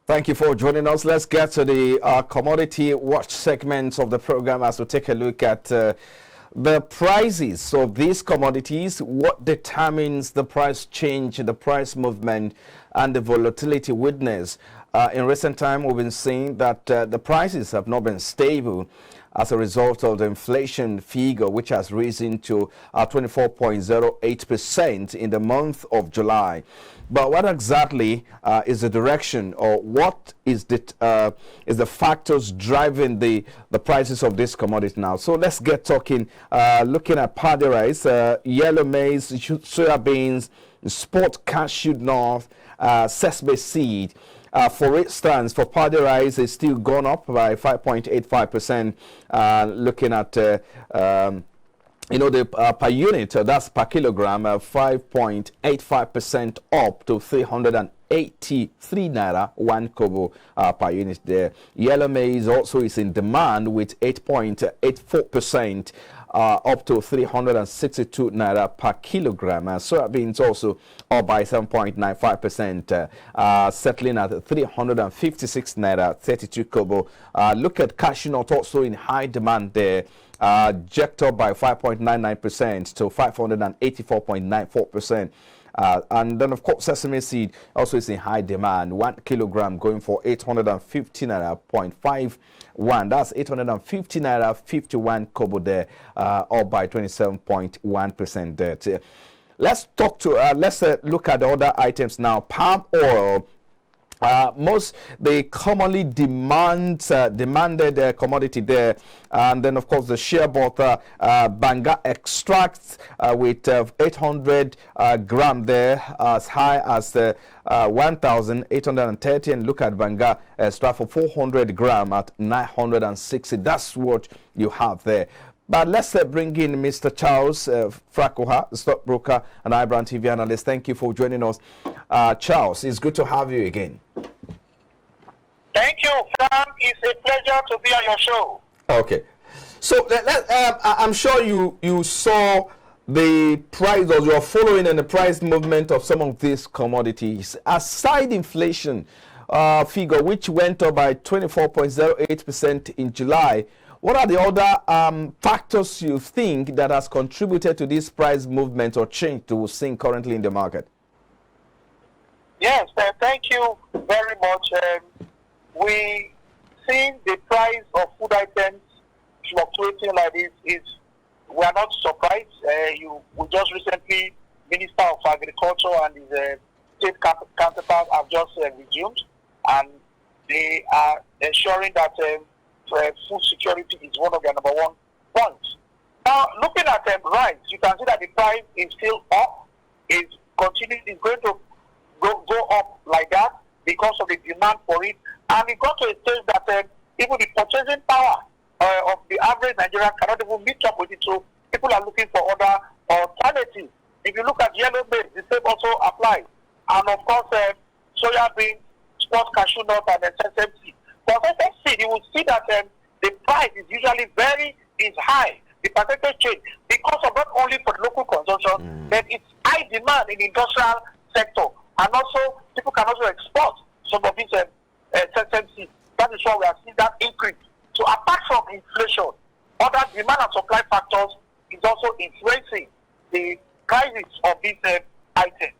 Thank you for joining us. Let's get to the commodity watch segment of the program as we take a look at the prices of these commodities, what determines the price change, the price movement, and the volatility witnessed. In recent time, we've been seeing that the prices have not been stable as a result of the inflation figure, which has risen to 24.08% in the month of July. But what exactly is the direction, or what is the factors driving the prices of this commodity now? So let's get talking, looking at paddy rice, yellow maize, soya beans, sport cashew nut, sesame seed. For instance, for paddy rice, it's still gone up by 5.85%. Looking at the per unit, that's per kilogram, 5.85% up to 383 naira 1 kobo per unit there. Yellow maize also is in demand with 8.84%. Up to 362 naira per kilogram. Soybeans also up by 7.95%, settling at 356 naira 32 kobo. Look at cashew nut, also in high demand there. Jacked up by 5.99% to 584.94%. And then, of course, sesame seed also is in high demand. 1 kilogram going for 850 naira 0.51. That's 850 naira 51 kobo there, up by 27.1% there. Let's look at the other items now. Palm oil. The commonly demanded commodity there, and then of course the shea butter, banga extracts with 800 gram there, as high as 1,830, and look at banga extract for 400 gram at 960. That's what you have there. But let's bring in Mr. Charles Frakoha, stockbroker and iBrandTV analyst. Thank you for joining us. Charles, it's good to have you again. Thank you, Sam. It's a pleasure to be on your show. Okay. So I'm sure you saw the price, or you're following in the price movement of some of these commodities. Aside inflation figure, which went up by 24.08% in July, what are the other factors you think that has contributed to this price movement or change to seeing currently in the market? Yes, thank you very much. We seeing the price of food items fluctuating like this we are not surprised. We just recently, Minister of Agriculture and his state counterpart have just resumed, and they are ensuring that food security is one of their number one points. Now, looking at rice, you can see that the price is still up. It's going to go up like that because of the demand for it. And it got to a stage that even the purchasing power of the average Nigerian cannot even meet up with it. So people are looking for other alternatives. If you look at yellow maize, the same also applies. And of course, soya beans, sport cashew nut, and sesame seed. For sesame seed, you will see that the price is usually is high. The percentage change because of not only for local consumption, but it's high demand in the industrial sector. And also, people can also export some of these sesame seed. That is why we are seeing that increase. So apart from inflation, other demand and supply factors is also influencing the prices of these items.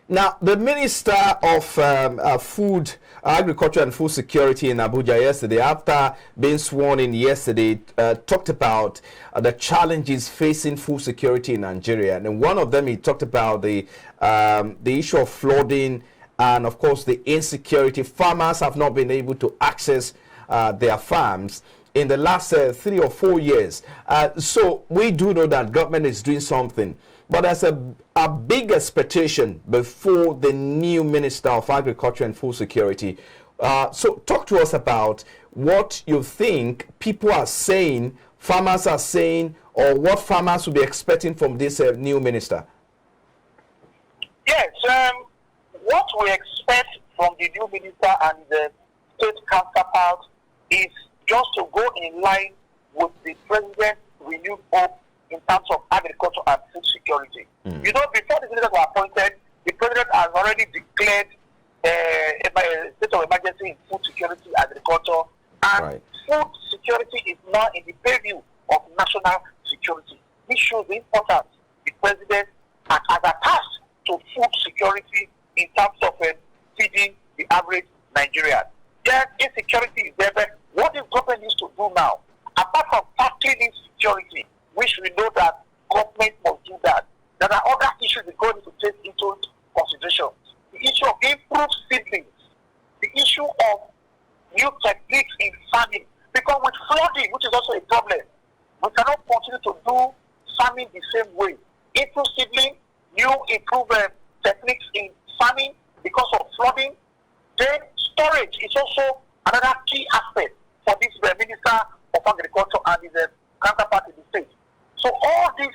Now, the Minister of Food, Agriculture and Food Security in Abuja yesterday, after being sworn in yesterday, talked about the challenges facing food security in Nigeria. And one of them, he talked about the issue of flooding and, of course, the insecurity. Farmers have not been able to access their farms in the last 3 or 4 years. So we do know that government is doing something. But there's a big expectation before the new Minister of Agriculture and Food Security. So talk to us about what you think people are saying, farmers are saying, or what farmers will be expecting from this new minister. Yes, what we expect from the new minister and the state counterpart is just to go in line with the president's renewed hope in terms of agriculture and food security. You know, before the ministers were appointed, the president has already declared in food security, agriculture, and food security is now in the purview of national security. This shows the importance the president has attached to food security in terms of feeding the average Nigerian. Yes, insecurity is there, but what the government needs to do now, apart from tackling insecurity, which we know that government must do that, there are other issues the government needs to take into consideration. The issue of improved seedlings, the issue of new techniques in farming, because with flooding, which is also a problem, we cannot continue to do farming the same way. Improved seedling, new improved techniques in farming because of flooding. Then storage is also another key aspect for this Minister of Agriculture and his counterpart in the state. So all these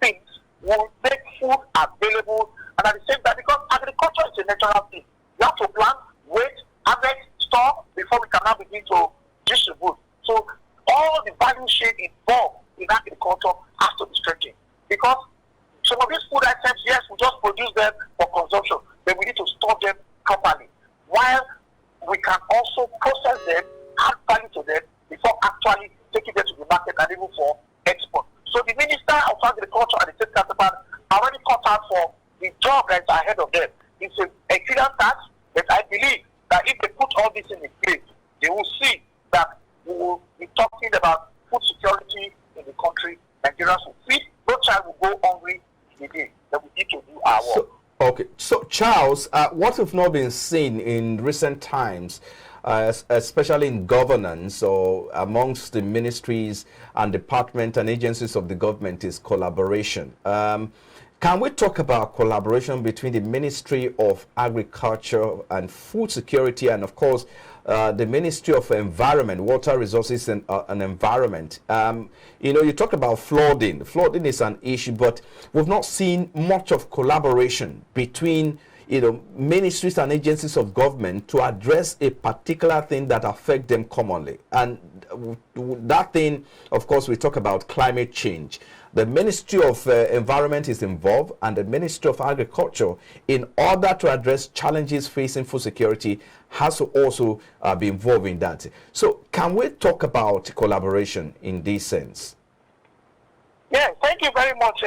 things will make food available, and at the same time, because agriculture is a natural thing, you have to plant, wait, harvest, store before we can now begin to distribute. So all the value chain involved in agriculture has to be strengthened, because some of these food items, yes, we just produce them for consumption, but we need to store them properly, while we can also process them, add value to them before actually taking them to the market and even for export. So the Minister of Agriculture and the state counterpart are already cut out for the job that's ahead of them. It's a Herculean task, but I believe that if they put all this in place, they will see that we will be talking about food security in the country. Nigerians will feed, no child will go hungry again. That we need to do our work. Okay, so Charles, what have not been seen in recent times, especially in governance or amongst the ministries and departments and agencies of the government, is collaboration. Can we talk about collaboration between the Ministry of Agriculture and Food Security and, of course, the Ministry of Environment, Water Resources and Environment? You talk about flooding. Flooding is an issue, but we've not seen much of collaboration between ministries and agencies of government to address a particular thing that affects them commonly. And that thing, of course, we talk about climate change. The Ministry of Environment is involved, and the Ministry of Agriculture, in order to address challenges facing food security, has to also be involved in that. So can we talk about collaboration in this sense? Yeah, thank you very much,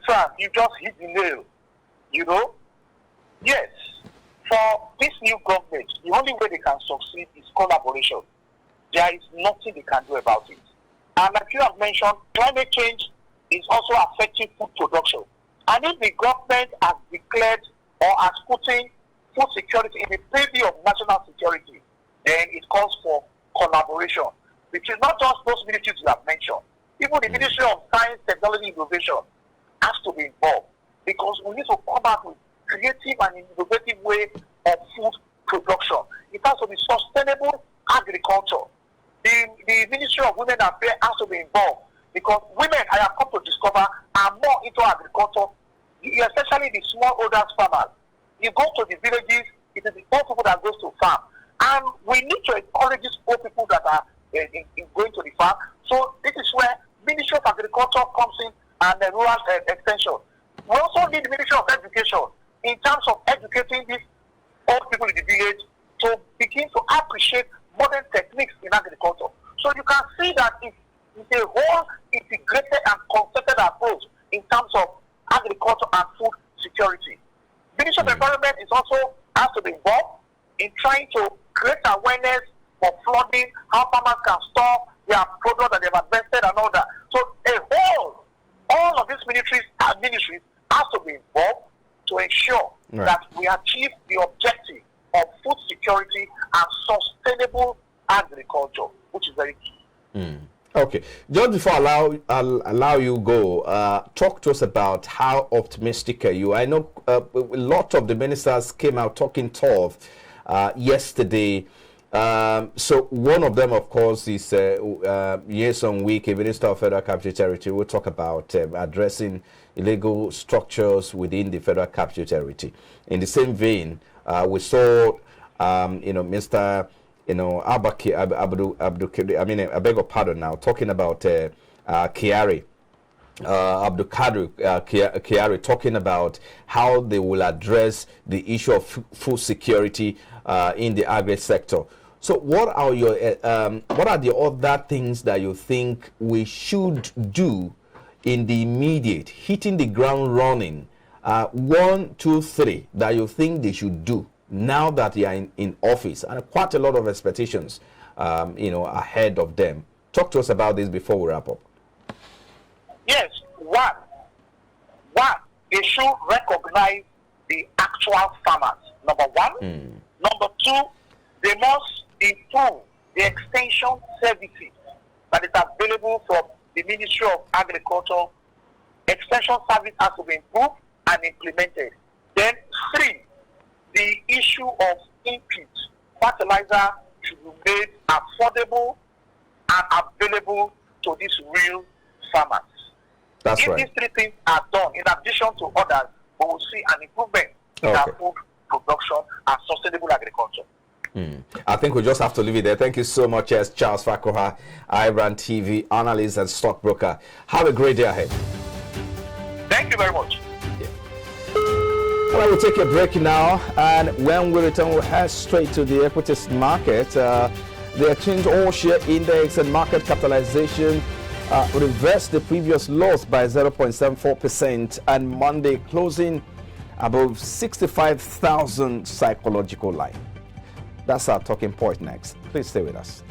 Frank. You just hit the nail. Yes, for this new government, the only way they can succeed is collaboration. There is nothing they can do about it. And like you have mentioned, climate change is also affecting food production. And if the government has declared or has put in food security in the purview of national security, then it calls for collaboration, which is not just those ministries you have mentioned. Even the Ministry of Science, Technology, Innovation has to be involved, because we need to come up with creative and innovative way of food production. It has to be sustainable agriculture. The Ministry of Women Affairs has to be involved, because women, I have come to discover, are more into agriculture, especially the smallholders farmers. You go to the villages, it is the old people that goes to farm. And we need to encourage these old people that are in going to the farm. So this is where Ministry of Agriculture comes in, and the rural extension. We also need the Ministry of Education in terms of educating these old people in the village to begin to appreciate modern techniques in agriculture. So you can see that it's a whole integrated and concerted approach in terms of agriculture and food security. Ministry of Environment is also has to be involved in trying to create awareness for flooding, how farmers can store their product that they've invested and all that. So all of these ministries has to be involved to ensure that we achieve the objective of food security and sustainable agriculture, which is very key. Okay, just before I'll allow you go, talk to us about how optimistic are you? I know a lot of the ministers came out talking tough yesterday. So one of them, of course, is Nyesom Wike, Minister of Federal Capital Territory. We'll talk about addressing illegal structures within the Federal Capital Territory. In the same vein, we saw, Mr. Abdu, I beg your pardon now, talking about Kiari, Abdul Kadir Kiari talking about how they will address the issue of food security in the agri sector. So what are the other things that you think we should do in the immediate, hitting the ground running? 1, 2, 3 that you think they should do now that they are in office, and quite a lot of expectations ahead of them. Talk to us about this before we wrap up. Yes, one, they should recognize the actual farmers, number one. Number two, they must improve the extension services that is available from the Ministry of Agriculture. Extension service has to be improved and implemented. Then 3, the issue of input, fertilizer should be made affordable and available to these real farmers. That's right. If these 3 things are done, in addition to others, we will see an improvement in our food production and sustainable agriculture. I think we just have to leave it there. Thank you so much, Charles Fakoha, iBrandTV analyst and stockbroker. Have a great day ahead. Thank you very much. Well, we'll take a break now, and when we return, we'll head straight to the equities market. The exchange all-share index and market capitalization reversed the previous loss by 0.74%, and Monday closing above 65,000 psychological line. That's our talking point next. Please stay with us.